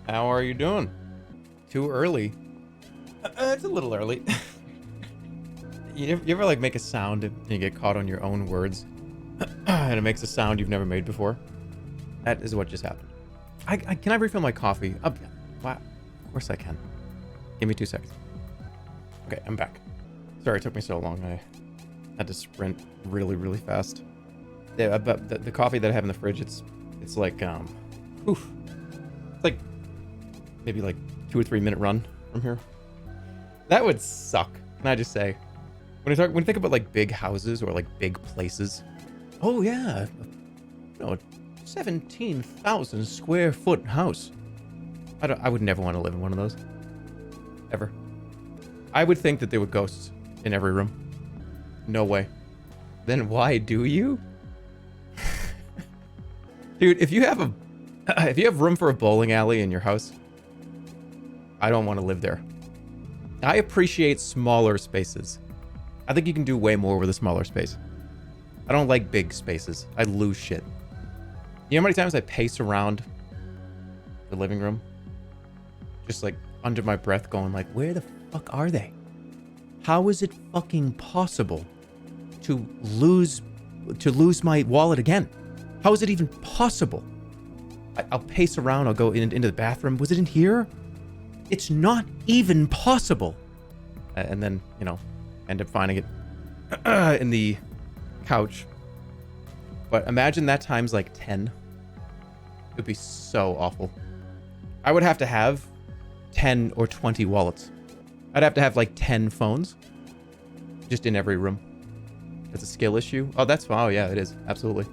How are you doing? Too early? It's a little early. You ever like make a sound and you get caught on your own words? And it makes a sound you've never made before? That is what just happened. Can I refill my coffee? Wow. Of course I can. Give me 2 seconds. Okay, I'm back. Sorry it took me so long. I had to sprint really, really fast. Yeah, but the coffee that I have in the fridge, it's like, it's like maybe like 2 or 3 minute run from here. That would suck. Can I just say? When you think about like big houses or like big places, oh yeah, 17,000 square foot house. I would never want to live in one of those. Ever. I would think that there were ghosts in every room. No way. Then why do you? Dude, if you have room for a bowling alley in your house, I don't want to live there. I appreciate smaller spaces. I think you can do way more with a smaller space. I don't like big spaces. I lose shit. You know how many times I pace around the living room? Just like under my breath going like, where the fuck are they? How is it fucking possible to lose my wallet again? How is it even possible? I'll pace around, I'll go into the bathroom. Was it in here? It's not even possible. And then, end up finding it in the couch. But imagine that times like 10. It would be so awful. I would have to have 10 or 20 wallets. I'd have to have like 10 phones just in every room. It's a skill issue. Oh, that's fine. Oh, yeah, it is. Absolutely.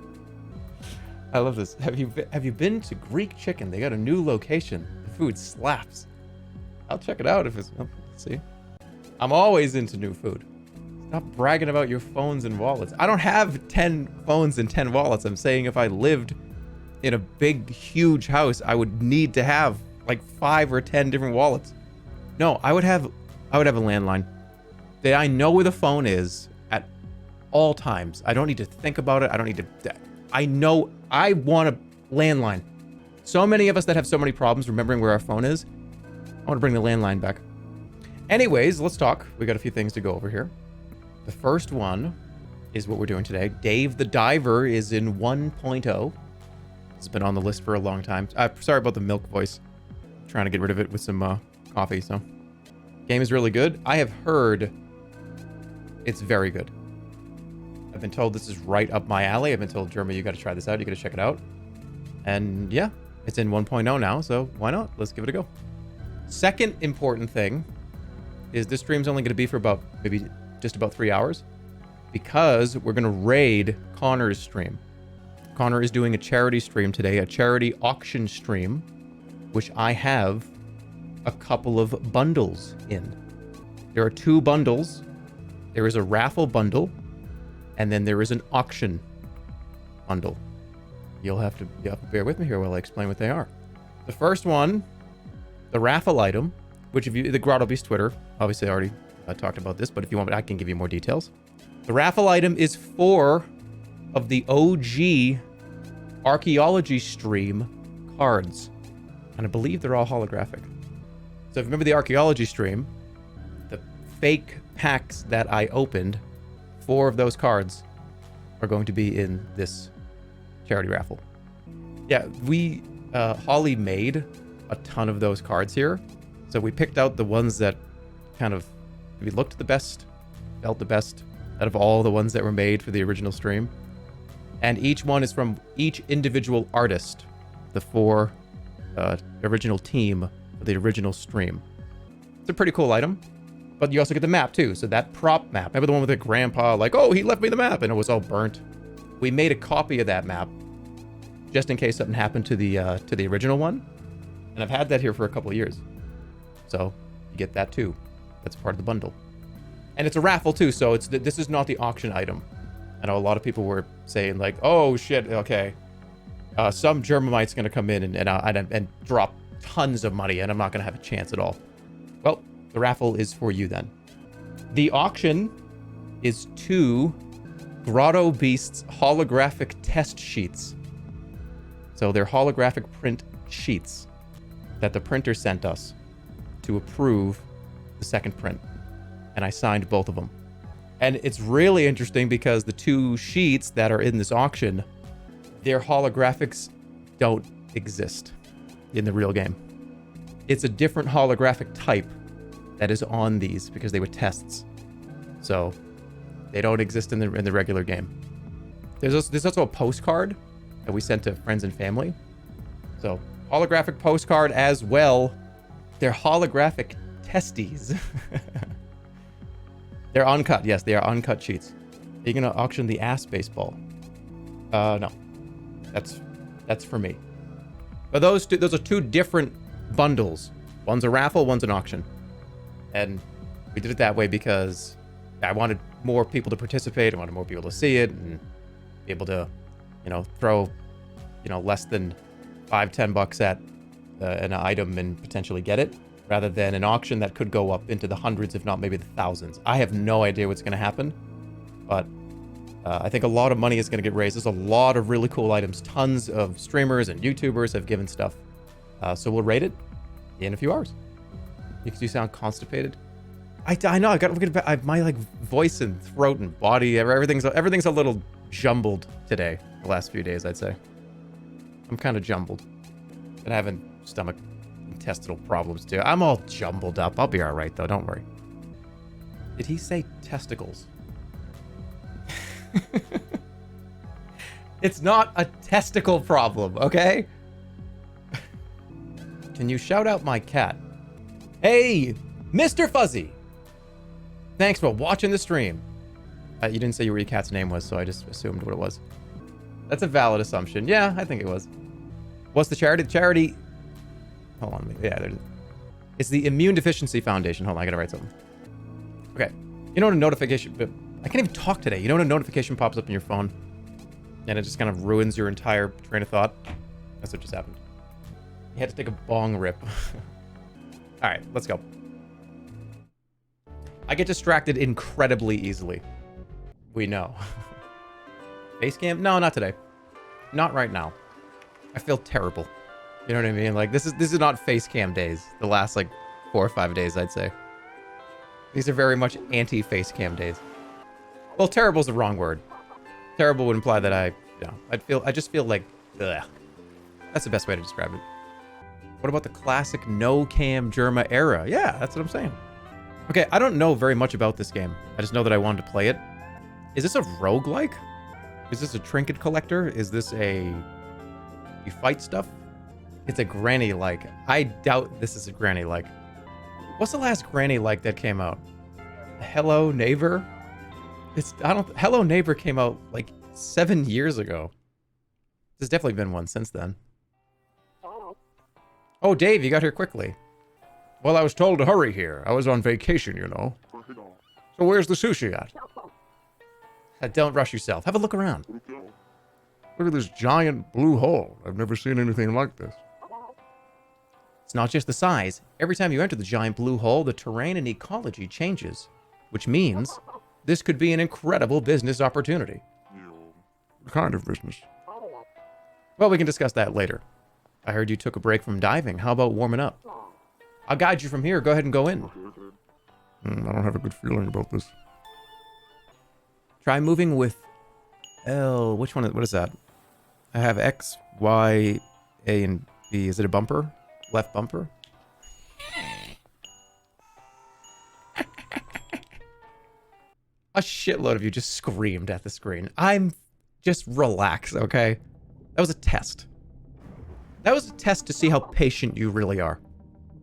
I love this. Have you been to Greek Chicken? They got a new location. The food slaps. I'll check it out if it's... Let's see. I'm always into new food. Stop bragging about your phones and wallets. I don't have 10 phones and 10 wallets. I'm saying if I lived in a big, huge house, I would need to have like 5 or 10 different wallets. No, I would have a landline. That I know where the phone is at all times. I don't need to think about it. I don't need to... I know I want a landline. So many of us that have so many problems remembering where our phone is. I want to bring the landline back. Anyways, let's talk. We got a few things to go over here. The first one is what we're doing today. Dave the Diver is in 1.0. It's been on the list for a long time. Sorry about the milk voice. I'm trying to get rid of it with some coffee, so. Game is really good. I have heard it's very good. I've been told this is right up my alley. I've been told, Jerma, you got to try this out. You got to check it out. And yeah, it's in 1.0 now, so why not? Let's give it a go. Second important thing is this stream's only going to be for about maybe just about 3 hours because we're going to raid Connor's stream. Connor is doing a charity stream today, a charity auction stream, which I have a couple of bundles in. There are 2 bundles. There is a raffle bundle, and then there is an auction bundle. You'll have to bear with me here while I explain what they are. The first one, the raffle item, which if you, the Grotto Beast Twitter, obviously I already talked about this, but if you want, I can give you more details. The raffle item is 4 of the OG archaeology stream cards. And I believe they're all holographic. So if you remember the archaeology stream, the fake packs that I opened, 4 of those cards are going to be in this charity raffle. Yeah, Holly made a ton of those cards here. So we picked out the ones that kind of maybe looked the best, felt the best out of all the ones that were made for the original stream. And each one is from each individual artist, the 4 original team of the original stream. It's a pretty cool item. But you also get the map too. So that prop map, remember the one with the grandpa, like, oh, he left me the map and it was all burnt. We made a copy of that map just in case something happened to the original one. And I've had that here for a couple of years. So you get that too. That's part of the bundle. And it's a raffle too. So this is not the auction item. I know a lot of people were saying like, oh shit, okay. Some Jermamite's going to come in and drop tons of money and I'm not going to have a chance at all. Well, the raffle is for you then. The auction is 2 Grotto Beasts holographic test sheets. So they're holographic print sheets. that the printer sent us to approve the second print. And I signed both of them. And it's really interesting because the 2 sheets that are in this auction, their holographics don't exist in the real game. It's a different holographic type that is on these because they were tests. So they don't exist in the regular game. There's also a postcard that we sent to friends and family. So holographic postcard as well. They're holographic testes. They're uncut. Yes, they are uncut sheets. Are you gonna auction the ass baseball? No. That's for me. But those are 2 different bundles. One's a raffle, one's an auction. And we did it that way because I wanted more people to participate. I wanted more people to see it and be able to, throw, less than $5-10 at an item and potentially get it, rather than an auction that could go up into the hundreds, if not maybe the thousands. I have no idea what's going to happen, but I think a lot of money is going to get raised. There's a lot of really cool items. Tons of streamers and YouTubers have given stuff. So we'll rate it in a few hours. Because you sound constipated. I know. I got to look at my voice and throat and body. Everything's a little jumbled today. The last few days, I'd say. I'm kind of jumbled. Been having intestinal problems too. I'm all jumbled up. I'll be all right though. Don't worry. Did he say testicles? It's not a testicle problem, okay? Can you shout out my cat? Hey, Mr. Fuzzy! Thanks for watching the stream. You didn't say what your cat's name was, so I just assumed what it was. That's a valid assumption. Yeah, I think it was. What's the charity? The charity... Hold on. Yeah, there's... It's the Immune Deficiency Foundation. Hold on, I gotta write something. Okay. You know what a notification... I can't even talk today. You know when a notification pops up in your phone? And it just kind of ruins your entire train of thought? That's what just happened. You had to take a bong rip. Alright, let's go. I get distracted incredibly easily. We know. Face cam? No, not today. Not right now. I feel terrible. You know what I mean? Like, this is not face cam days. The last, 4 or 5 days, I'd say. These are very much anti-face cam days. Well, terrible is the wrong word. Terrible would imply that I just feel like, ugh. That's the best way to describe it. What about the classic no-cam Jerma era? Yeah, that's what I'm saying. Okay, I don't know very much about this game. I just know that I wanted to play it. Is this a roguelike? Is this a trinket collector? Is this you fight stuff? It's a granny-like. I doubt this is a granny-like. What's the last granny-like that came out? Hello Neighbor? Hello Neighbor came out 7 years ago. There's definitely been one since then. Oh, Dave, you got here quickly. Well, I was told to hurry here. I was on vacation, you know. So where's the sushi at? Don't rush yourself. Have a look around. Look at this giant blue hole. I've never seen anything like this. It's not just the size. Every time you enter the giant blue hole, the terrain and ecology changes, which means this could be an incredible business opportunity. What kind of business? Well, we can discuss that later. I heard you took a break from diving. How about warming up? I'll guide you from here. Go ahead and go in. I don't have a good feeling about this. Try moving with L. Which one? What is that? I have X, Y, A, and B. Is it a bumper? Left bumper? A shitload of you just screamed at the screen. Just relax, okay? That was a test. That was a test to see how patient you really are.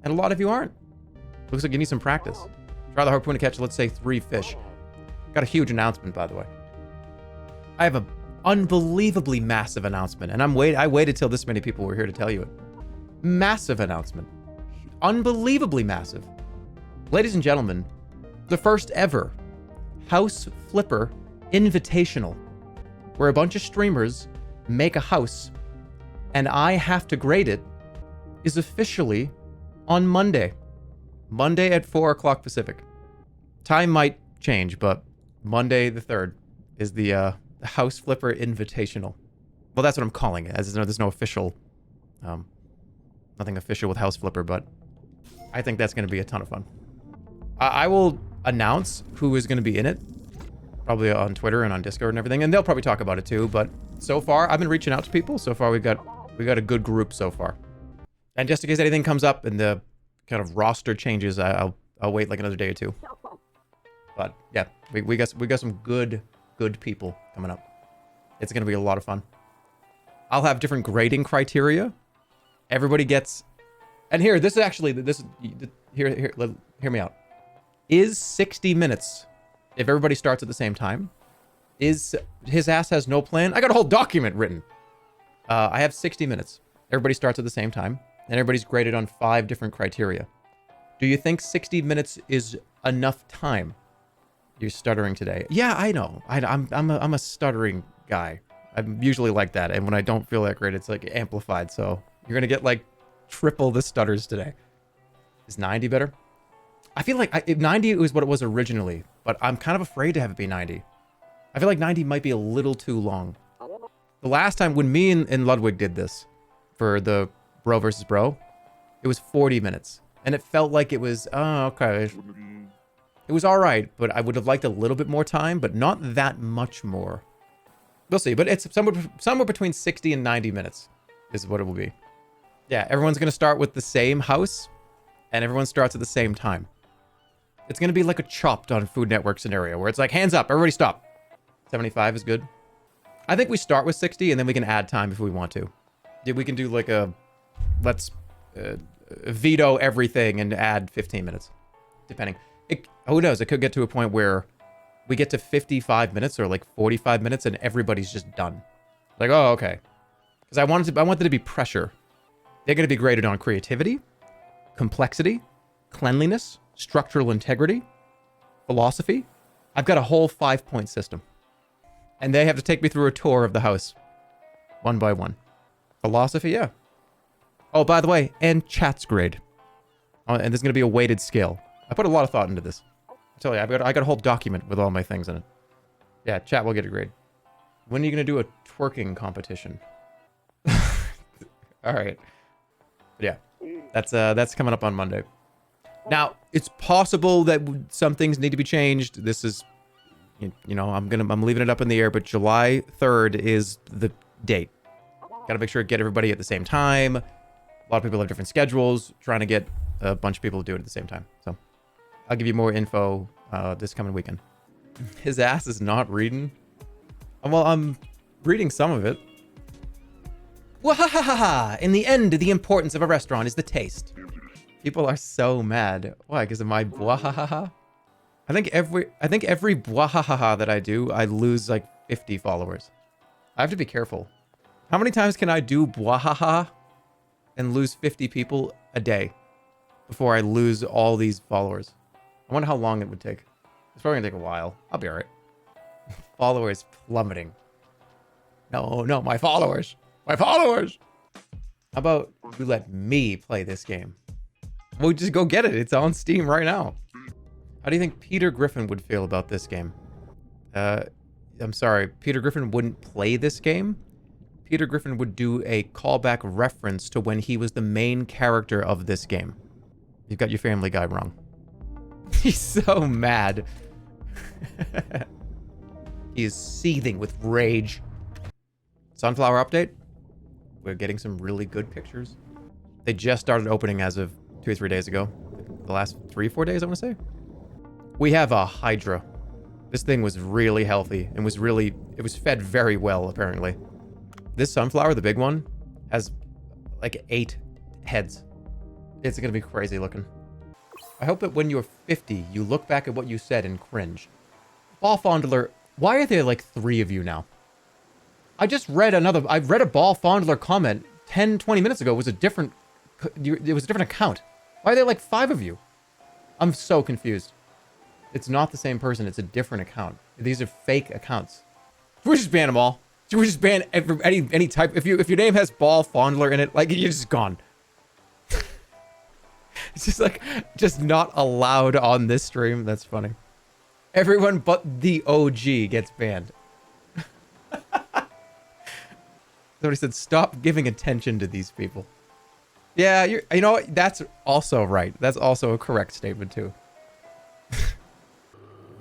And a lot of you aren't. Looks like you need some practice. Try the harpoon to catch, let's say, 3 fish. Got a huge announcement, by the way. I have an unbelievably massive announcement, and I waited till this many people were here to tell you it. Massive announcement. Unbelievably massive. Ladies and gentlemen, the first ever House Flipper Invitational, where a bunch of streamers make a house, and I have to grade it, is officially on Monday. Monday at 4 o'clock Pacific. Time might change, but Monday the 3rd is the House Flipper Invitational. Well, that's what I'm calling it, as there's no official Nothing official with House Flipper, but I think that's going to be a ton of fun. I will announce who is going to be in it, probably on Twitter and on Discord and everything, and they'll probably talk about it too. But so far, I've been reaching out to people. So far, we got a good group so far. And just in case anything comes up and the kind of roster changes, I'll wait like another day or two. But yeah, we got some good people coming up. It's going to be a lot of fun. I'll have different grading criteria. Everybody gets, and here, this is actually, hear me out. Is 60 minutes, if everybody starts at the same time, is his ass has no plan? I got a whole document written. I have 60 minutes. Everybody starts at the same time, and everybody's graded on 5 different criteria. Do you think 60 minutes is enough time? You're stuttering today. Yeah, I know. I'm a stuttering guy. I'm usually like that, and when I don't feel that great, it's like amplified. So you're gonna get like triple the stutters today. Is 90 better? I feel like 90 was what it was originally, but I'm kind of afraid to have it be 90. I feel like 90 might be a little too long. The last time when me and Ludwig did this for the bro versus bro, it was 40 minutes, and it felt like it was okay. It was all right, but I would have liked a little bit more time, but not that much more. We'll see, but it's somewhere between 60 and 90 minutes is what it will be. Yeah, everyone's going to start with the same house, and everyone starts at the same time. It's going to be like a Chopped on Food Network scenario, where it's like, hands up, everybody stop. 75 is good. I think we start with 60, and then we can add time if we want to. Yeah, we can do like a, let's veto everything and add 15 minutes, depending. Who knows, it could get to a point where we get to 55 minutes or like 45 minutes and everybody's just done. Like, oh, okay. Because I want there to be pressure. They're going to be graded on creativity, complexity, cleanliness, structural integrity, philosophy. I've got a whole 5-point system. And they have to take me through a tour of the house. One by one. Philosophy, yeah. Oh, by the way, and chat's grade. And there's going to be a weighted scale. I put a lot of thought into this. I tell you, I got a whole document with all my things in it. Yeah, chat will get a grade. When are you going to do a twerking competition? All right. But yeah, that's coming up on Monday. Now, it's possible that some things need to be changed. This is, you know, I'm leaving it up in the air, but July 3rd is the date. Got to make sure to get everybody at the same time. A lot of people have different schedules, trying to get a bunch of people to do it at the same time. So I'll give you more info this coming weekend. His ass is not reading. Well, I'm reading some of it. Wahahaha! In the end, the importance of a restaurant is the taste. People are so mad. Why? Because of my wahahaha? I think every wahahaha that I do, I lose like 50 followers. I have to be careful. How many times can I do wahaha and lose 50 people a day before I lose all these followers? I wonder how long it would take. It's probably gonna take a while. I'll be all right. Followers plummeting. No, my followers. My followers. How about you let me play this game? We'll just go get it. It's on Steam right now. How do you think Peter Griffin would feel about this game? I'm sorry. Peter Griffin wouldn't play this game. Peter Griffin would do a callback reference to when he was the main character of this game. You've got your Family Guy wrong. He's so mad. He is seething with rage. Sunflower update. We're getting some really good pictures. They just started opening as of 2 or 3 days ago. The last 3 or 4 days, I want to say. We have a Hydra. This thing was really healthy and it was fed very well, apparently. This sunflower, the big one, has like 8 heads. It's going to be crazy looking. I hope that when you're 50, you look back at what you said and cringe. Ball Fondler, why are there like 3 of you now? I read a Ball Fondler comment 10, 20 minutes ago. It was a different account. Why are there like 5 of you? I'm so confused. It's not the same person. It's a different account. These are fake accounts. Should we just ban them all? Should we just ban any type? If your name has Ball Fondler in it, like, you're just gone. It's just like, just not allowed on this stream. That's funny. Everyone but the OG gets banned. Somebody said, stop giving attention to these people. Yeah, you know what? That's also right. That's also a correct statement too.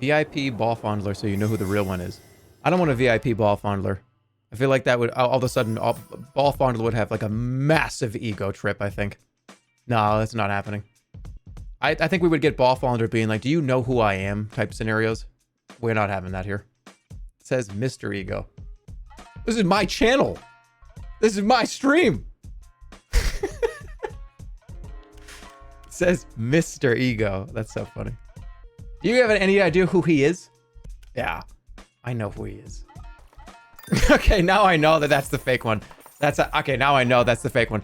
VIP ball fondler, so you know who the real one is. I don't want a VIP ball fondler. I feel like that would all of a sudden ball fondler would have like a massive ego trip. I think. No, that's not happening. I think we would get ball fondler being like, "Do you know who I am?" type scenarios. We're not having that here. It says Mr. Ego. This is my channel. This is my stream. It says Mr. Ego. That's so funny. Do you have any idea who he is? Yeah, I know who he is. Okay, now I know that that's the fake one. Okay, now I know that's the fake one.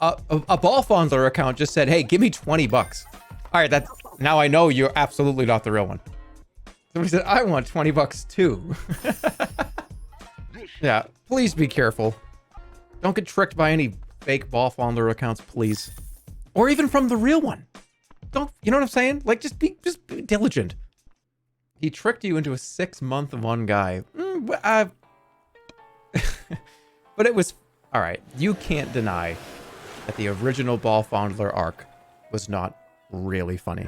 A ball fondler account just said, "Hey, give me 20 bucks." All right, now I know you're absolutely not the real one. Somebody said, "I want 20 bucks too." Yeah, please be careful. Don't get tricked by any fake ball fondler accounts, please. Or even from the real one. Don't, you know what I'm saying? Like, just be diligent. He tricked you into a 6-month one guy. But it was, all right, you can't deny that the original ball fondler arc was not really funny.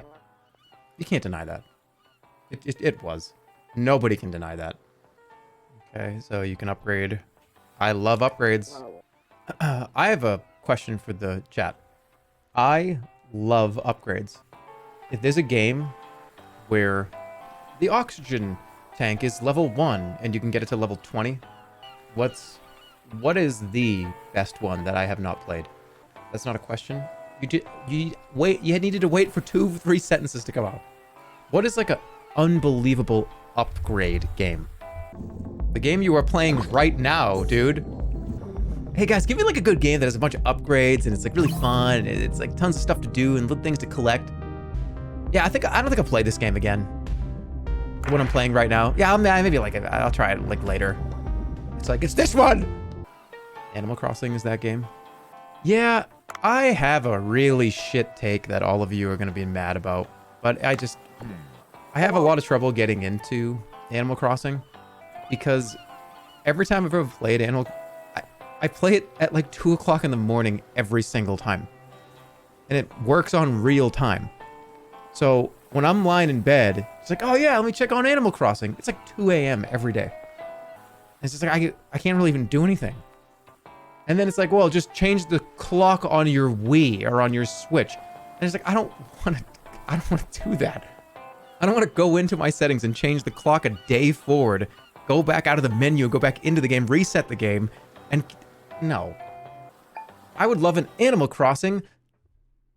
You can't deny that. It was. Nobody can deny that. Okay, so you can upgrade. I love upgrades. I have a question for the chat. I love upgrades. If there's a game where the oxygen tank is level 1 and you can get it to level 20, what is the best one that I have not played? That's not a question. You needed to wait for 2-3 sentences to come out. What is like a unbelievable upgrade game? The game you are playing right now, dude. Hey guys, give me like a good game that has a bunch of upgrades and it's like really fun and it's like tons of stuff to do and little things to collect. Yeah, I don't think I'll play this game again. What I'm playing right now. Yeah, maybe like I'll try it like later. It's like, it's this one! Animal Crossing is that game? Yeah, I have a really shit take that all of you are gonna be mad about, but I have a lot of trouble getting into Animal Crossing because every time I've ever played I play it at like 2 o'clock in the morning every single time. And it works on real time. So when I'm lying in bed, it's like, oh yeah, let me check on Animal Crossing. It's like 2 a.m. every day. And it's just like, I can't really even do anything. And then it's like, well, just change the clock on your Wii or on your Switch. And it's like, I don't want to do that. I don't want to go into my settings and change the clock a day forward, go back out of the menu, go back into the game, reset the game, and no. I would love an Animal Crossing,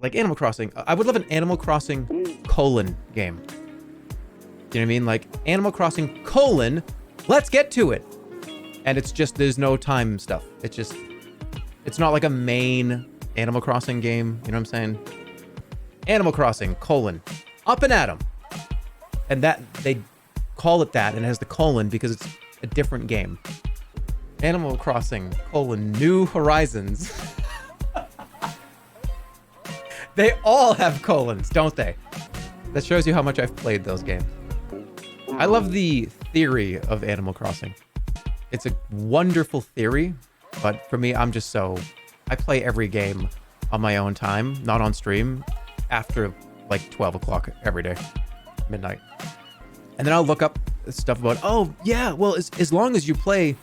I would love an Animal Crossing : game. You know what I mean? Like, Animal Crossing : let's get to it. And it's just, there's no time stuff. It's not like a main Animal Crossing game. You know what I'm saying? Animal Crossing : up and at 'em. And that, they call it that, and it has the colon because it's a different game. Animal Crossing : New Horizons. They all have colons, don't they? That shows you how much I've played those games. I love the theory of Animal Crossing. It's a wonderful theory, but for me, I play every game on my own time, not on stream, after like 12 o'clock every day, midnight. And then I'll look up stuff about, oh yeah, well, as long as you play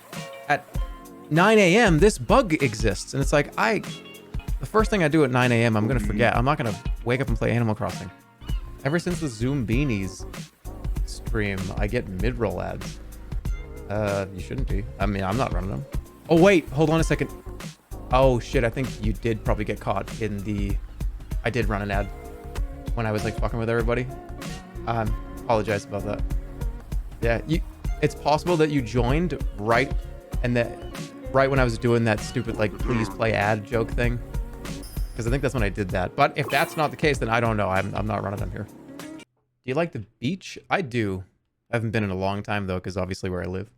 at 9 a.m., this bug exists. And it's like, the first thing I do at 9 a.m., I'm going to forget. I'm not going to wake up and play Animal Crossing. Ever since the Zoom Beanies stream, I get mid-roll ads. You shouldn't be. I mean, I'm not running them. Oh, wait, hold on a second. Oh, shit, I think you did probably get caught in I did run an ad when I was, like, fucking with everybody. Apologize about that. Yeah, it's possible that you joined right when I was doing that stupid, like, please play ad joke thing. Because I think that's when I did that. But if that's not the case, then I don't know. I'm not running them here. Do you like the beach? I do. I haven't been in a long time, though, because obviously where I live.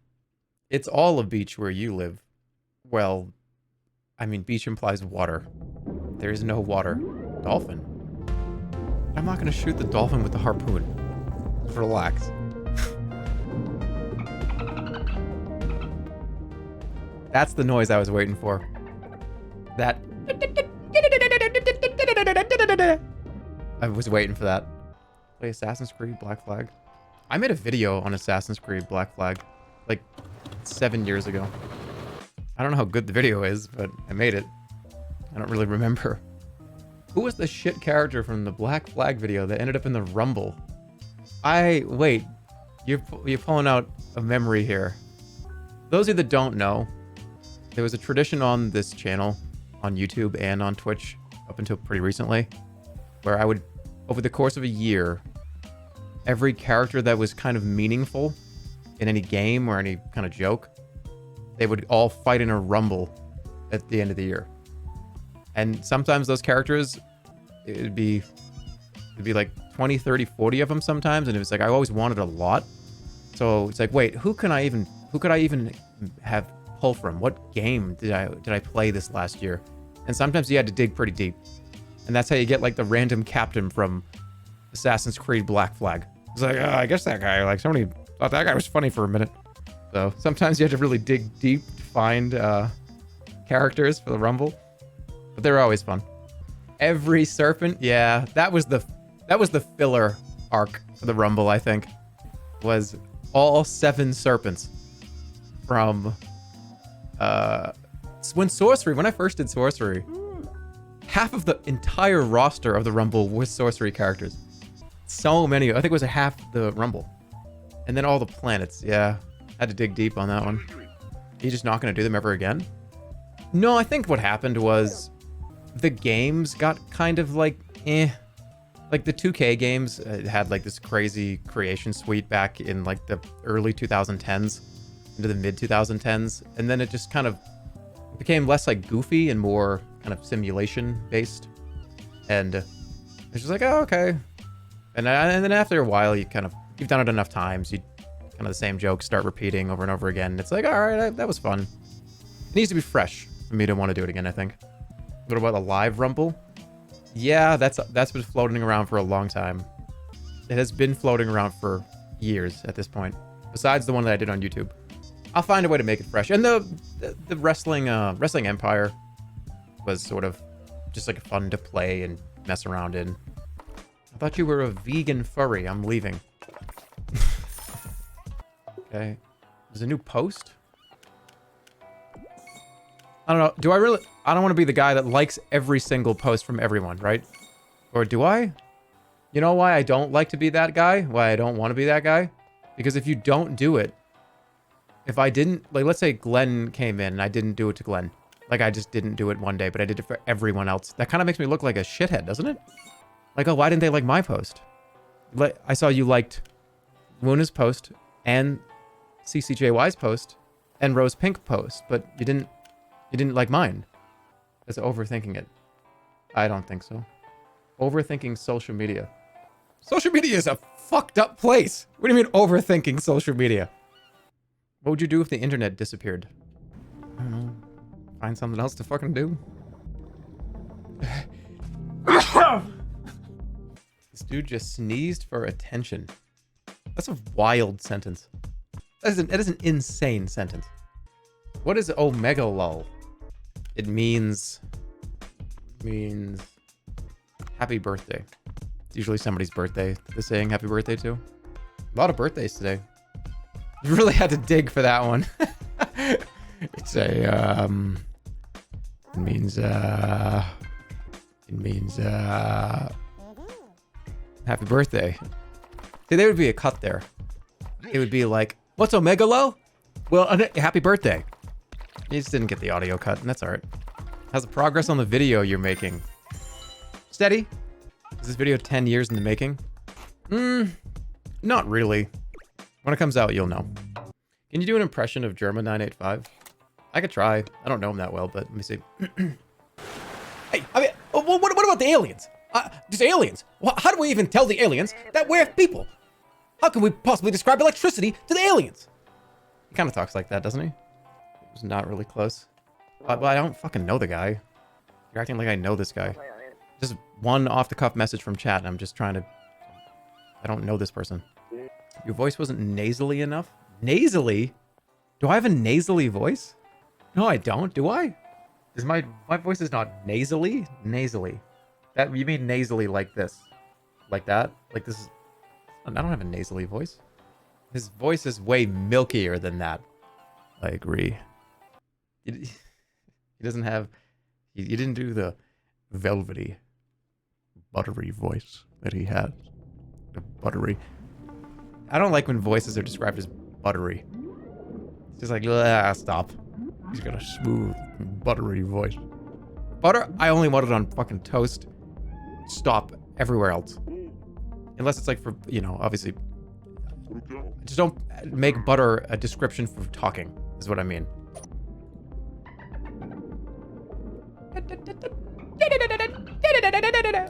It's all a beach where you live. Well, I mean, beach implies water. There is no water. Dolphin. I'm not going to shoot the dolphin with the harpoon. Just relax. That's the noise I was waiting for. That. I was waiting for that. Play Assassin's Creed Black Flag. I made a video on Assassin's Creed Black Flag like 7 years ago. I don't know how good the video is, but I made it. I don't really remember. Who was the shit character from the Black Flag video that ended up in the Rumble? Wait, you're pulling out a memory here. Those of you that don't know, there was a tradition on this channel, on YouTube and on Twitch, up until pretty recently, where I would, over the course of a year, every character that was kind of meaningful in any game or any kind of joke, they would all fight in a rumble at the end of the year. And sometimes those characters, it'd be like 20, 30, 40 of them sometimes, and it was like I always wanted a lot. So it's like, wait, who could I even have pull from? What game did I play this last year? And sometimes you had to dig pretty deep. And that's how you get like the random captain from Assassin's Creed Black Flag. It's like, I guess that guy, like somebody thought that guy was funny for a minute. So sometimes you have to really dig deep to find characters for the Rumble. But they're always fun. Every serpent, yeah, that was the filler arc for the Rumble, I think. Was all 7 serpents from when I first did sorcery, half of the entire roster of the Rumble was sorcery characters. So many, I think it was a half the Rumble. And then all the planets, yeah. Had to dig deep on that one. Are you just not going to do them ever again? No, I think what happened was the games got kind of like, Like the 2K games had like this crazy creation suite back in like the early 2010s into the mid 2010s. And then it just kind of became less like goofy and more kind of simulation based. And it's just like, oh, okay. And then after a while, you've done it enough times. You kind of the same jokes start repeating over and over again. And it's like, all right, that was fun. It needs to be fresh for me to want to do it again, I think. What about a live Rumble? Yeah, that's been floating around for a long time. It has been floating around for years at this point. Besides the one that I did on YouTube. I'll find a way to make it fresh. And the wrestling Empire was sort of just like fun to play and mess around in. I thought you were a vegan furry. I'm leaving. Okay. There's a new post? I don't know. I don't want to be the guy that likes every single post from everyone, right? Or do I? You know why I don't like to be that guy? Why I don't want to be that guy? Because if you don't do it, if I didn't, like, let's say Glenn came in and I didn't do it to Glenn. Like, I just didn't do it one day, but I did it for everyone else. That kind of makes me look like a shithead, doesn't it? Like, oh, why didn't they like my post? I saw you liked Luna's post and CCJY's post and Rose Pink post, but you didn't like mine. That's overthinking it. I don't think so. Overthinking social media. Social media is a fucked up place. What do you mean overthinking social media? What would you do if the internet disappeared? I don't know. Find something else to fucking do? This dude just sneezed for attention. That's a wild sentence. That is an insane sentence. What is Omega Lol? It means happy birthday. It's usually somebody's birthday they're saying happy birthday to. A lot of birthdays today. You really had to dig for that one. It's a it means happy birthday. See, there would be a cut there. It would be like, what's Omega Lol? Well, happy birthday. You just didn't get the audio cut, and that's all right. How's the progress on the video you're making? Steady? Is this video 10 years in the making? Not really. When it comes out, you'll know. Can you do an impression of Jerma985? I could try. I don't know him that well, but let me see. Hey, I mean, what about the aliens? These aliens. How do we even tell the aliens that we're people? How can we possibly describe electricity to the aliens? He kind of talks like that, doesn't he? It was not really close. Well, I don't fucking know the guy. You're acting like I know this guy. Just one off-the-cuff message from chat, and I'm just trying to... I don't know this person. Your voice wasn't nasally enough? Nasally? Do I have a nasally voice? No, I don't. Do I? My voice is not nasally? Nasally. You mean nasally like this. like that. Like this is... I don't have a nasally voice. His voice is way milkier than that. I agree. He doesn't have... You didn't do the velvety, buttery voice that he has. The buttery. I don't like when voices are described as buttery. It's just like, stop. He's got a smooth, buttery voice. Butter, I only want it on fucking toast. Stop everywhere else. Unless it's like for, you know, obviously. Just don't make butter a description for talking, is what I mean.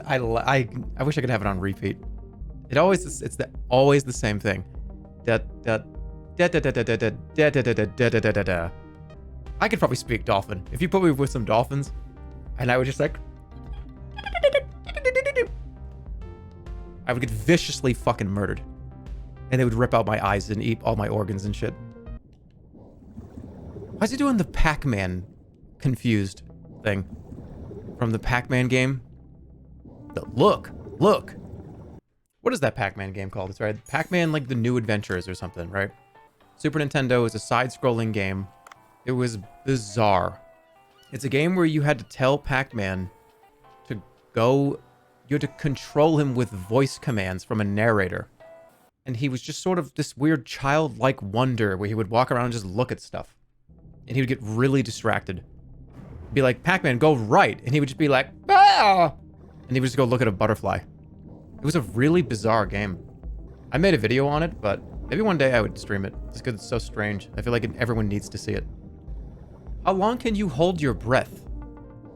I wish I could have it on repeat. It always it's always the same thing. I could probably speak dolphin. If you put me with some dolphins, and I would just like, I would get viciously fucking murdered. And they would rip out my eyes and eat all my organs and shit. Why's he doing the Pac-Man confused thing from the Pac-Man game? Look. What is that Pac-Man game called? It's right. Pac-Man, like the New Adventures or something, right? Super Nintendo is a side-scrolling game. It was bizarre. It's a game where you had to tell Pac-Man to go... You had to control him with voice commands from a narrator. And he was just sort of this weird childlike wonder where he would walk around and just look at stuff. And he would get really distracted. Be like, Pac-Man, go right. And he would just be like, ah! And he would just go look at a butterfly. It was a really bizarre game. I made a video on it, but maybe one day I would stream it. Just because it's so strange. I feel like everyone needs to see it. How long can you hold your breath?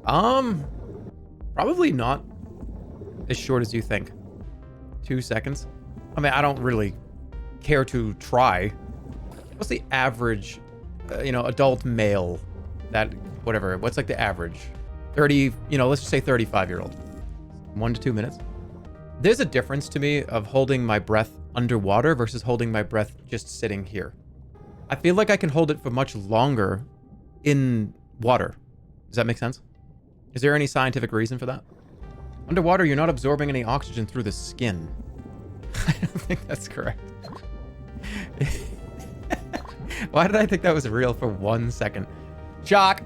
Probably not as short as you think. 2 seconds? I mean, I don't really care to try. What's the average, adult male that, whatever, what's like the average? 30, let's just say 35-year-old. 1 to 2 minutes. There's a difference to me of holding my breath underwater versus holding my breath just sitting here. I feel like I can hold it for much longer in water. Does that make sense? Is there any scientific reason for that? Underwater, you're not absorbing any oxygen through the skin. I don't think that's correct. Why did I think that was real for 1 second? Shock!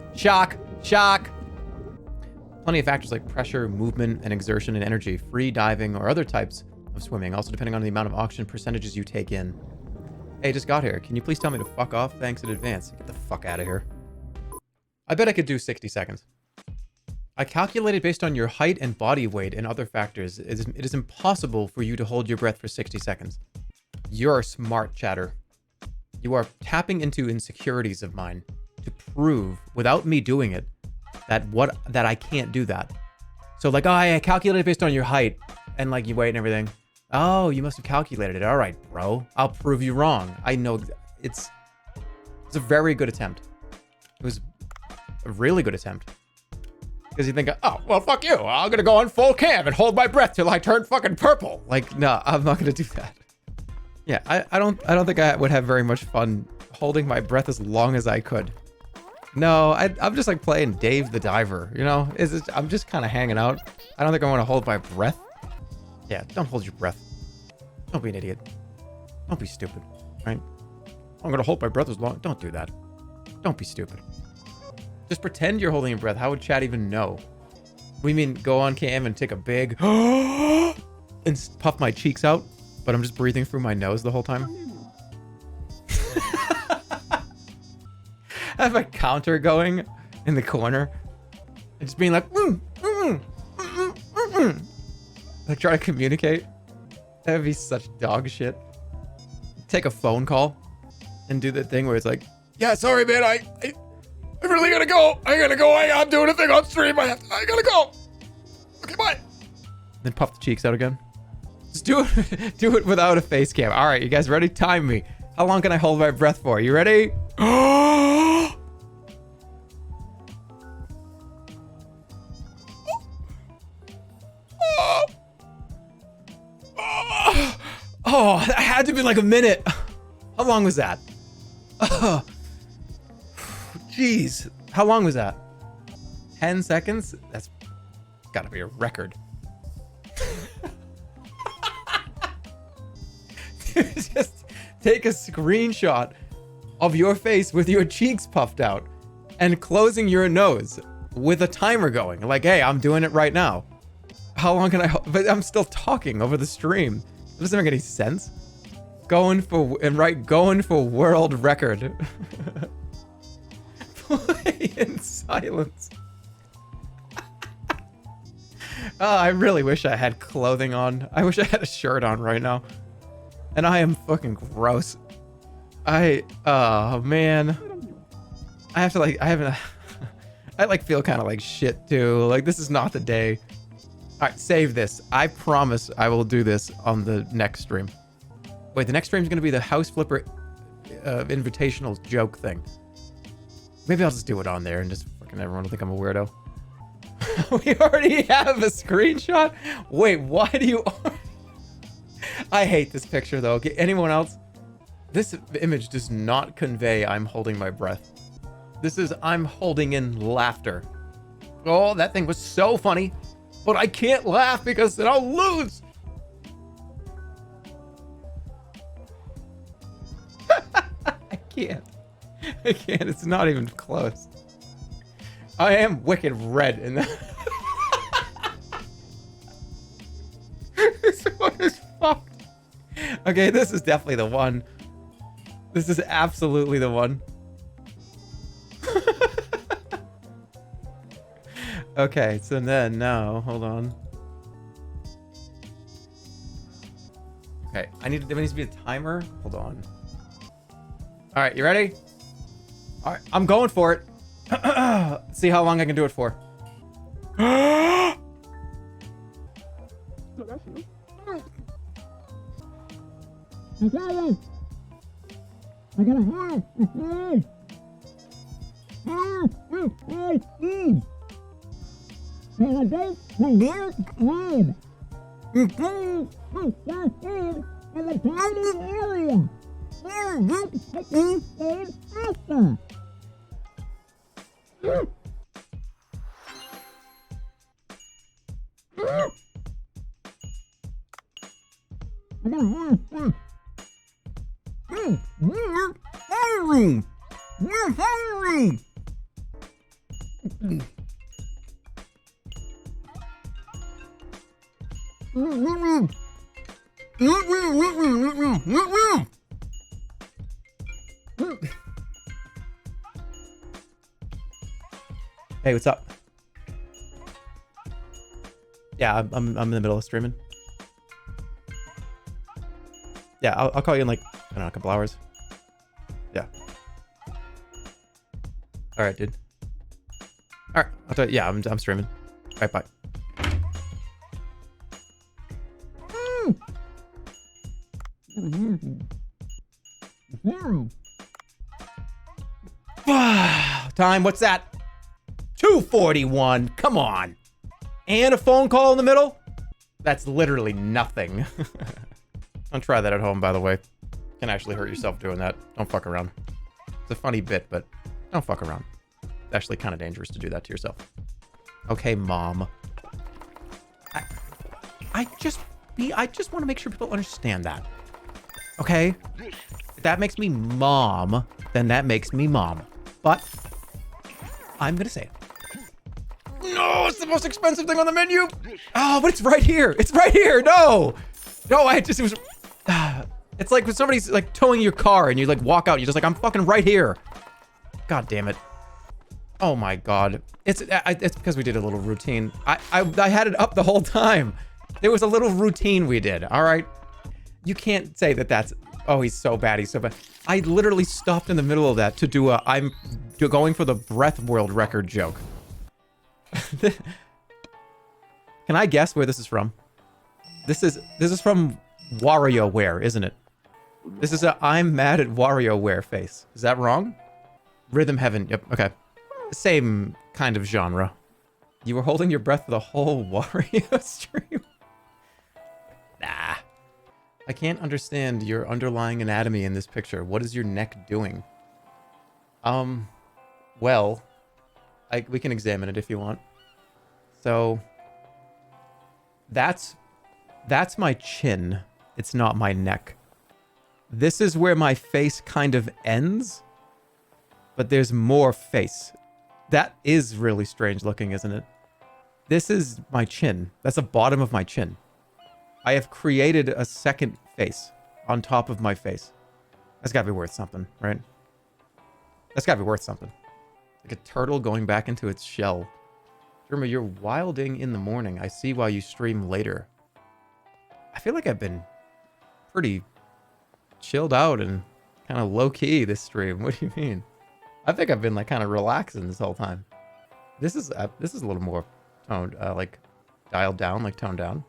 Plenty of factors like pressure, movement, and exertion and energy, free diving, or other types of swimming, also depending on the amount of oxygen percentages you take in. Hey, just got here. Can you please tell me to fuck off? Thanks in advance. Get the fuck out of here. I bet I could do 60 seconds. I calculated based on your height and body weight and other factors. It is impossible for you to hold your breath for 60 seconds. You're a smart chatter. You are tapping into insecurities of mine to prove, without me doing it, that I can't do that. So like, oh, I calculated based on your height and like your weight and everything. Oh, you must have calculated it. All right, bro. I'll prove you wrong. I know it's a very good attempt. It was a really good attempt. Because you think, oh, well, fuck you. I'm going to go on full cam and hold my breath till I turn fucking purple. Like, no, I'm not going to do that. Yeah, I don't think I would have very much fun holding my breath as long as I could. No, I'm just like playing Dave the Diver, I'm just kind of hanging out. I don't think I want to hold my breath. Yeah, don't hold your breath. Don't be an idiot. Don't be stupid, right? I'm going to hold my breath as long. Don't do that. Don't be stupid. Just pretend you're holding your breath. How would chat even know? We mean go on cam and take a big and puff my cheeks out, but I'm just breathing through my nose the whole time. I have a counter going in the corner and just being like, like try to communicate. That would be such dog shit. Take a phone call and do the thing where it's like, yeah, sorry, man, I really gotta go. I'm doing a thing on stream. I gotta go. Okay, bye. Then puff the cheeks out again. Just do it without a face cam. All right, you guys ready? Time me. How long can I hold my breath for? You ready? Oh, that had to be like a minute. How long was that? Jeez. How long was that? 10 seconds? That's gotta be a record. Just take a screenshot of your face with your cheeks puffed out and closing your nose with a timer going. Like, hey, I'm doing it right now. How long can I... But I'm still talking over the stream. It doesn't make any sense. Going for world record. Play in silence. Oh, I really wish I had clothing on. I wish I had a shirt on right now. And I am fucking gross. Oh man. I have to like, I like feel kind of like shit too. Like this is not the day. All right, save this. I promise I will do this on the next stream. Wait, the next stream is going to be the House Flipper invitational joke thing. Maybe I'll just do it on there and just fucking everyone will think I'm a weirdo. We already have a screenshot? Wait, why do you... I hate this picture though. Okay, anyone else? This image does not convey I'm holding my breath. This is I'm holding in laughter. Oh, that thing was so funny. But I can't laugh because then I'll lose. I can't. It's not even close. I am wicked red in that. This one is fucked. Okay, this is definitely the one. This is absolutely the one. Okay, so then now, hold on. Okay, there needs to be a timer. Hold on. All right, you ready? All right, I'm going for it. See how long I can do it for. Hey, what's up? Yeah, I'm in the middle of streaming. Yeah, I'll call you in like, I don't know, a couple hours. Yeah. All right, dude. All right, I'll tell you. Yeah, I'm streaming. All right, bye. Time, what's that? 2:41, come on. And a phone call in the middle? That's literally nothing. Don't try that at home, by the way. You can actually hurt yourself doing that. Don't fuck around. It's a funny bit, but don't fuck around. It's actually kind of dangerous to do that to yourself. Okay, mom. I just want to make sure people understand that. Okay? If that makes me mom, then that makes me mom. But I'm gonna say it. No, it's the most expensive thing on the menu. Oh, but it's right here. It's right here. No, it was. It's like when somebody's like towing your car and you like walk out. You're just like, I'm fucking right here. God damn it. Oh my God. It's because we did a little routine. I had it up the whole time. There was a little routine we did. All right. You can't say that that's. Oh, he's so bad. He's so bad. I literally stopped in the middle of that to do a I'm going for the breath world record joke. Can I guess where this is from? This is from WarioWare, isn't it? This is a I'm mad at WarioWare face. Is that wrong? Rhythm Heaven. Yep. Okay. Same kind of genre. You were holding your breath for the whole Wario stream? Nah. I can't understand your underlying anatomy in this picture. What is your neck doing? Well, we can examine it if you want. So, that's my chin. It's not my neck. This is where my face kind of ends, but there's more face. That is really strange looking, isn't it? This is my chin. That's the bottom of my chin. I have created a second face on top of my face. That's gotta be worth something, right? That's gotta be worth something. Like a turtle going back into its shell. Jerma, you're wilding in the morning. I see why you stream later. I feel like I've been pretty chilled out and kind of low-key this stream. What do you mean? I think I've been like kind of relaxing this whole time. This is a little more toned, like dialed down, like toned down.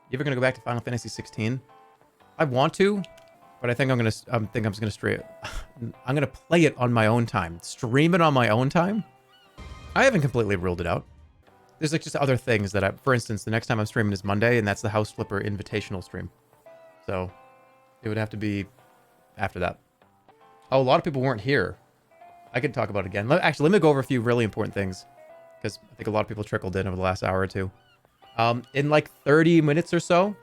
You ever gonna go back to Final Fantasy 16? I want to, but I think I'm just gonna stream it. I'm gonna play it on my own time. Stream it on my own time? I haven't completely ruled it out. There's like just other things that for instance, the next time I'm streaming is Monday, and that's the House Flipper Invitational stream. So it would have to be after that. Oh, a lot of people weren't here. I could talk about it again. Actually, let me go over a few really important things, because I think a lot of people trickled in over the last hour or two. In like 30 minutes or so,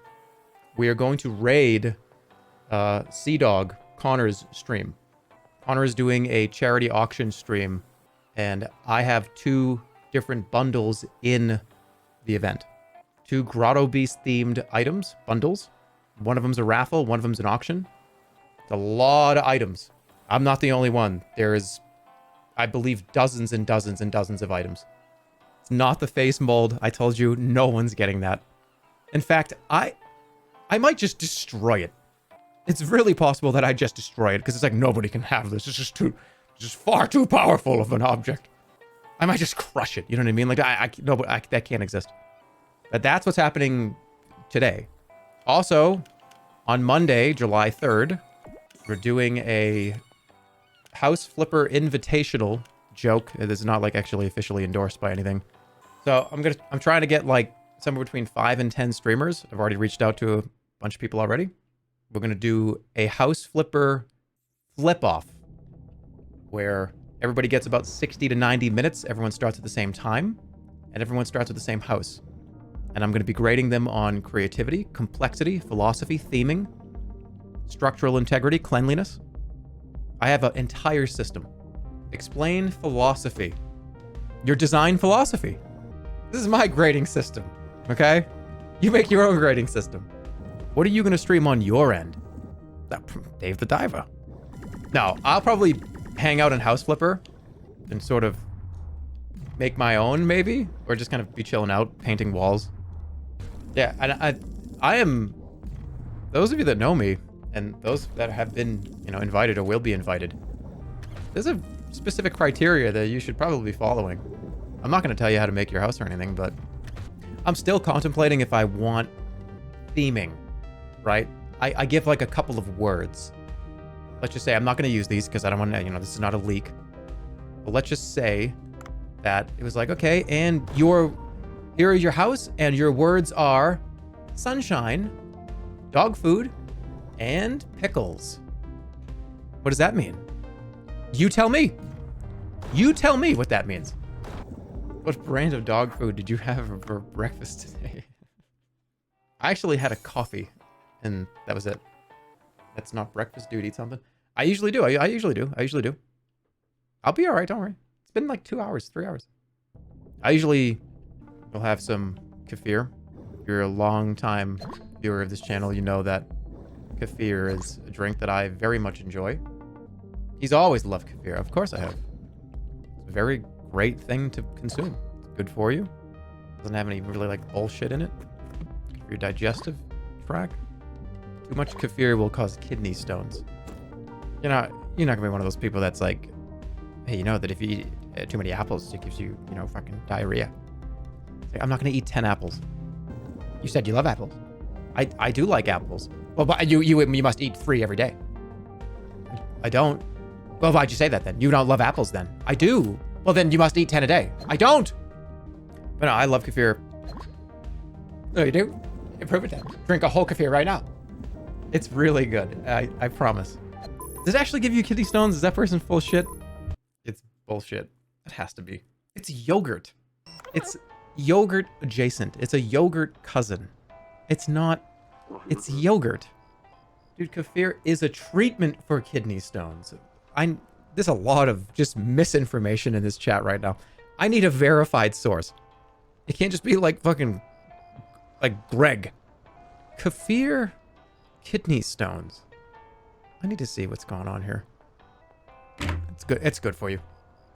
we are going to raid Sea Dog Connor's stream. Connor is doing a charity auction stream, and I have 2 different bundles in the event. 2 Grotto Beast themed items, bundles. One of them's a raffle, one of them's an auction. It's a lot of items. I'm not the only one. There is, I believe, dozens and dozens and dozens of items. It's not the face mold. I told you, no one's getting that. In fact, I might just destroy it. It's really possible that I just destroy it, because it's like, nobody can have this. It's just far too powerful of an object. I might just crush it. You know what I mean? Like, that can't exist. But that's what's happening today. Also, on Monday, July 3rd, we're doing a House Flipper Invitational joke. It is not like actually officially endorsed by anything. So I'm trying to get like somewhere between 5 and 10 streamers. I've already reached out to a bunch of people already. We're going to do a House Flipper flip-off where everybody gets about 60 to 90 minutes. Everyone starts at the same time, and everyone starts with the same house. And I'm going to be grading them on creativity, complexity, philosophy, theming, structural integrity, cleanliness. I have an entire system. Explain philosophy. Your design philosophy. This is my grading system, okay? You make your own grading system. What are you going to stream on your end? Dave the Diver. No, I'll probably hang out in House Flipper and sort of make my own, maybe? Or just kind of be chilling out, painting walls. Yeah, and I am... Those of you that know me, and those that have been, invited or will be invited, there's a specific criteria that you should probably be following. I'm not going to tell you how to make your house or anything, but I'm still contemplating if I want theming, right? I give like a couple of words. Let's just say I'm not going to use these because I don't want to, this is not a leak. But let's just say that it was like, okay, and here is your house, and your words are sunshine, dog food, and pickles. What does that mean? You tell me. You tell me what that means. What brand of dog food did you have for breakfast today? I actually had a coffee, and that was it. That's not breakfast, dude. Eat something. I usually do. I usually do. I'll be all right. Don't worry. It's been like 2 hours, 3 hours. I usually will have some kefir. If you're a long time viewer of this channel, you know that kefir is a drink that I very much enjoy. He's always loved kefir. Of course I have. It's a very great thing to consume. It's good for you. Doesn't have any really like bullshit in it. For your digestive tract. Too much kefir will cause kidney stones. You're not gonna be one of those people that's like, hey, you know that if you eat too many apples, it gives you, fucking diarrhea. It's like, I'm not gonna eat 10 apples. You said you love apples. I do like apples. Well, but you must eat 3 every day. I don't. Well, why'd you say that then? You don't love apples then? I do. Well, then you must eat 10 a day. I don't. But no, I love kefir. No, you do? Prove it then. Drink a whole kefir right now. It's really good. I promise. Does it actually give you kidney stones? Is that person full of shit? It's bullshit. It has to be. It's yogurt. It's yogurt adjacent. It's a yogurt cousin. It's not. It's yogurt. Dude, kefir is a treatment for kidney stones. There's a lot of just misinformation in this chat right now. I need a verified source. It can't just be like fucking, like Greg. Kefir, kidney stones. I need to see what's going on here. It's good. It's good for you.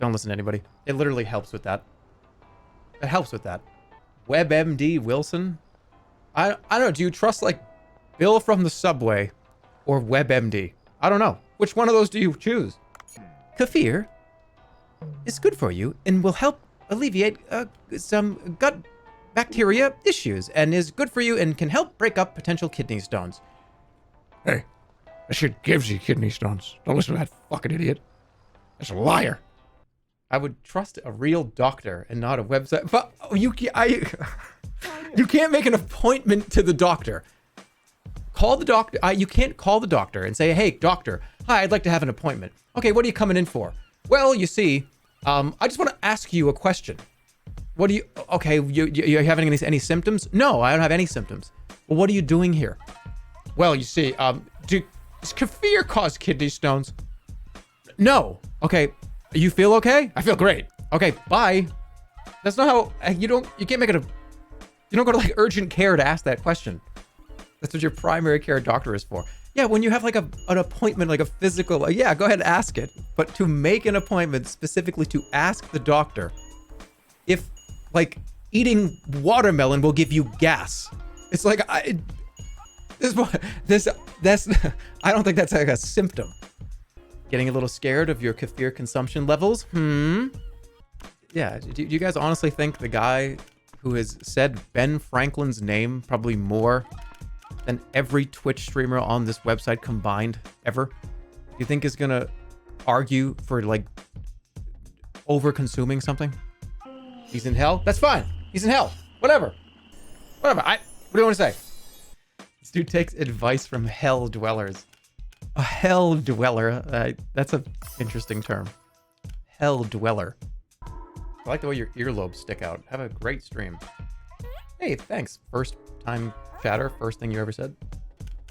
Don't listen to anybody. It literally helps with that. It helps with that. WebMD Wilson? I don't know. Do you trust like Bill from the subway or WebMD? I don't know. Which one of those do you choose? Kefir is good for you and will help alleviate some gut bacteria issues and is good for you and can help break up potential kidney stones. Hey, that shit gives you kidney stones. Don't listen to that fucking idiot. That's a liar. I would trust a real doctor and not a website. But you can't make an appointment to the doctor. Call the doctor. You can't call the doctor and say, "Hey, doctor, hi, I'd like to have an appointment." Okay, what are you coming in for? Well, you see, I just want to ask you a question. What do you? Okay, you having any symptoms? No, I don't have any symptoms. Well, what are you doing here? Well, you see, does kefir cause kidney stones? No. Okay. You feel okay? I feel great. Okay, bye. That's not how you can't make it you don't go to like urgent care to ask that question. That's what your primary care doctor is for. Yeah, when you have like an appointment, like a physical, yeah, go ahead and ask it. But to make an appointment specifically to ask the doctor if like eating watermelon will give you gas. It's like I don't think that's like a symptom. Getting a little scared of your kefir consumption levels? Yeah, do you guys honestly think the guy who has said Ben Franklin's name probably more than every Twitch streamer on this website combined ever, do you think is gonna argue for like over-consuming something? He's in hell? That's fine. He's in hell. Whatever. What do you want to say? This dude takes advice from hell dwellers. A hell dweller. That's an interesting term. Hell dweller. I like the way your earlobes stick out. Have a great stream. Hey, thanks. First time chatter. First thing you ever said.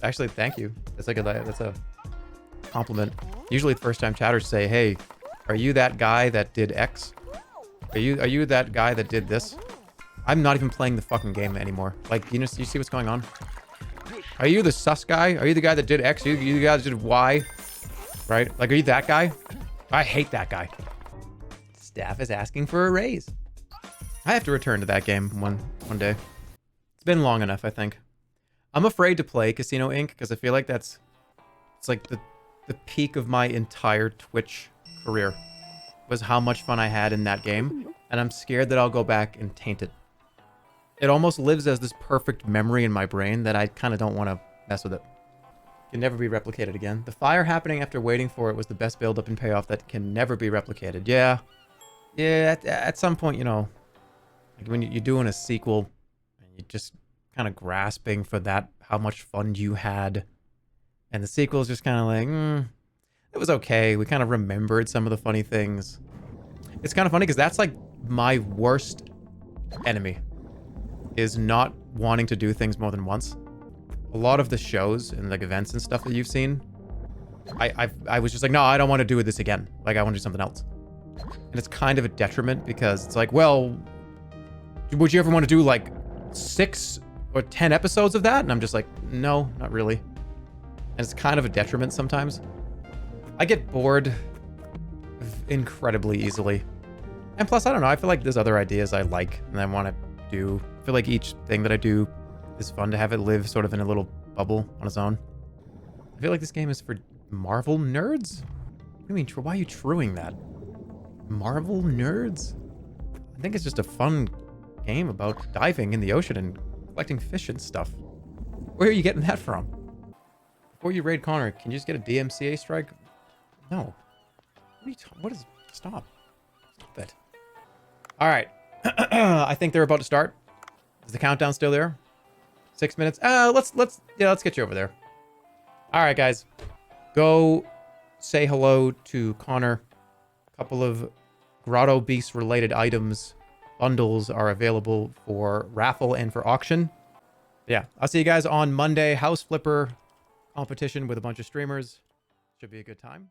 Actually, thank you. That's a compliment. Usually, the first time chatters say, "Hey, are you that guy that did X? Are you that guy that did this?" I'm not even playing the fucking game anymore. Like, you see what's going on? Are you the sus guy? Are you the guy that did X? You the guy that did Y? Right? Like, are you that guy? I hate that guy. Staff is asking for a raise. I have to return to that game one day. It's been long enough, I think. I'm afraid to play Casino Inc. because I feel like it's like the peak of my entire Twitch career was how much fun I had in that game, and I'm scared that I'll go back and taint it. It almost lives as this perfect memory in my brain that I kind of don't want to mess with it. Can never be replicated again. The fire happening after waiting for it was the best build-up and payoff that can never be replicated. Yeah, at some point, you know, like when you're doing a sequel and you're just kind of grasping for that, how much fun you had, and the sequel is just kind of like, it was okay. We kind of remembered some of the funny things. It's kind of funny because that's like my worst enemy, is not wanting to do things more than once. A lot of the shows and like events and stuff that you've seen, I was just like, no, I don't want to do this again. Like, I want to do something else. And it's kind of a detriment because it's like, well, would you ever want to do like 6 or 10 episodes of that? And I'm just like, no, not really. And it's kind of a detriment sometimes. I get bored incredibly easily. And plus, I don't know, I feel like there's other ideas I like and I want to do. I feel like each thing that I do is fun to have it live sort of in a little bubble on its own. I feel like this game is for Marvel nerds? What do you mean, why are you truing that? Marvel nerds? I think it's just a fun game about diving in the ocean and collecting fish and stuff. Where are you getting that from? Before you raid Connor, can you just get a DMCA strike? No. What is... Stop. Stop it. All right. I think they're about to start. Is the countdown still there? 6 minutes? Let's get you over there. All right, guys. Go say hello to Connor. A couple of Grotto Beast related items. Bundles are available for raffle and for auction. Yeah, I'll see you guys on Monday. House Flipper competition with a bunch of streamers. Should be a good time.